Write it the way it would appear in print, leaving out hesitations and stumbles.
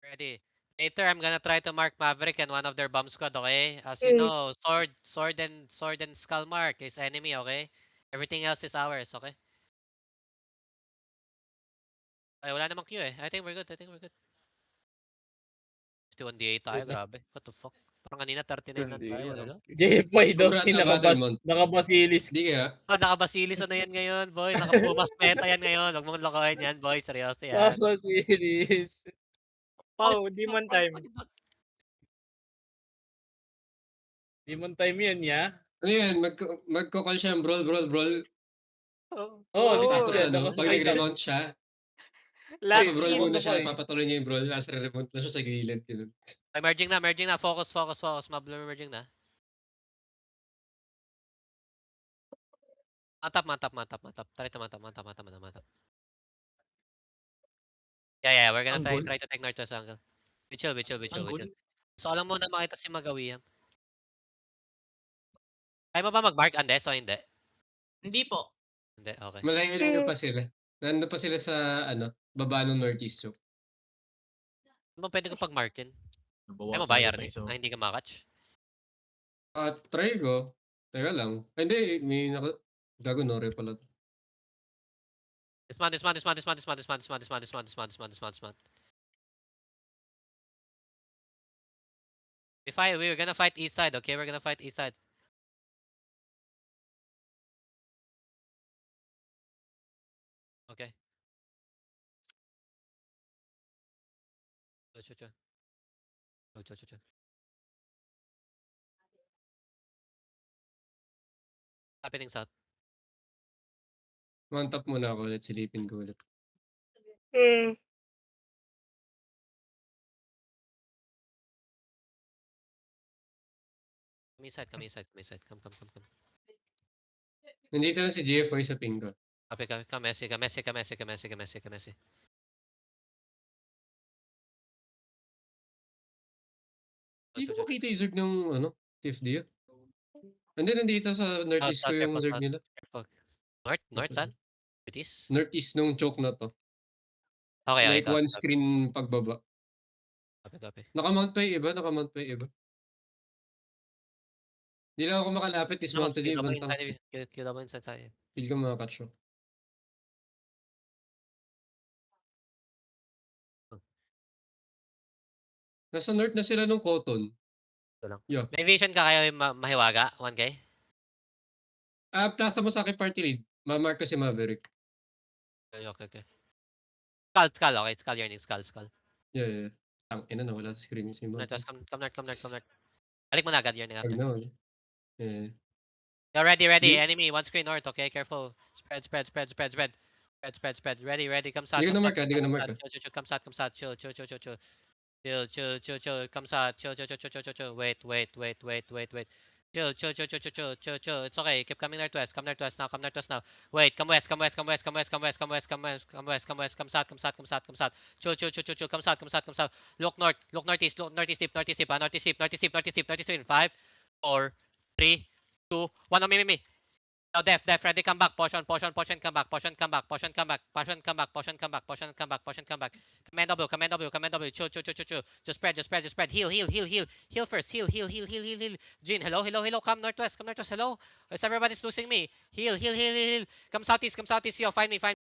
Ready. Later, I'm gonna try to mark Maverick and one of their bomb squad, okay? As you Okay. know, sword and skull mark is enemy, okay? Everything else is ours, okay? Ay, wala namang Q eh. I think we're good. 51D8 tayo, Yun na. grabe. What the fuck? Parang kanina 39 lang Hindi, tayo, walang ano? JFY daw, Congrats sa battle month. nakabasilis. Di kaya? Oh, nakabasilis na yan ngayon, boy. Nakapumas meta yan ngayon. Huwag mong lokohin yan, boy. Seryoso yan. Nakabasilis. Oh, demon time. Demon time yan, ya. Ano yan? Magkukall siya, brawl. Oh, legit Tapos yan. pag Nakasakay na. nag-remount siya, Lock brawl in. muna siya, Nakasakay. papatuloy niya yung brawl, tapos re-remount na siya sa gilid. Ganun. Ay, merging na. Focus. Mablo merging na. Mantap. Try to mantap. Yeah, we're gonna try to take Northwest angle. We chill. So, alam mo na makita si Magawi yan. Kaya mo ba mag-mark? Ande, so hindi. Hindi po. Hindi, okay. Malayo pa sila. Nandun pa sila sa, baba ng northeast. So. Ano pwede ko pag-markin? Kaya mo Nabawasan ba, ulit Yarny? ang isa. Na hindi ka makatch? Try ko. Teka lang. Hindi, may gago Nore pala. Dismount. We're gonna fight east side, okay? We're gonna fight east side. Okay. Chill. Happening south. Mount up muna ako ulit, silipin ko ulit. Come inside. Come. Nandito lang si GFY sa ping ko. Come, Messi. Hindi ko makita yung Zerg ng, TFD. Nandito sa northeast ko yung Zerg nila. North, saan? British? Northeast nung choke na to. Okay, Like one screen pagbaba. Copy. Nakamount pa yung iba. Hindi lang ako makalapit, dismounted yung ibang tanks. Kill mo inside tayo. Feel ko makakatch ko. Nasa north na sila nung Cotton. Ito lang. Yeah. May vision ka kayo yung mahiwaga? 1K? Plaza mo sa akin party lead. Mamark ko si Maverick. Okay. Skull, okay. Skull, Yarning. Skull. Yeah. Ang ina na, wala sa screen si Maverick. Come north. Balik mo na agad, Yarning, after. Yeah. You're ready. Enemy, one screen north, okay? Careful. Spread. Ready. Come south. Hindi ko na mark. Chill. Come south. Chill. Come south. Chill. Wait. Chill. It's okay. Keep coming northwest. Come northwest now. Wait. Come west. Come south. Chill. Come south. Look northeast deep. Northeast deep. 5, 4, 3, 2, 1. On me. Now def. Ready. Come back. Portion. Come back. Portion come back. Command W. Chill. Just spread. Heal first. Heal. Jin, hello. Come northwest. Hello. Everybody's losing me. Heal. Come southeast. Yo, find me.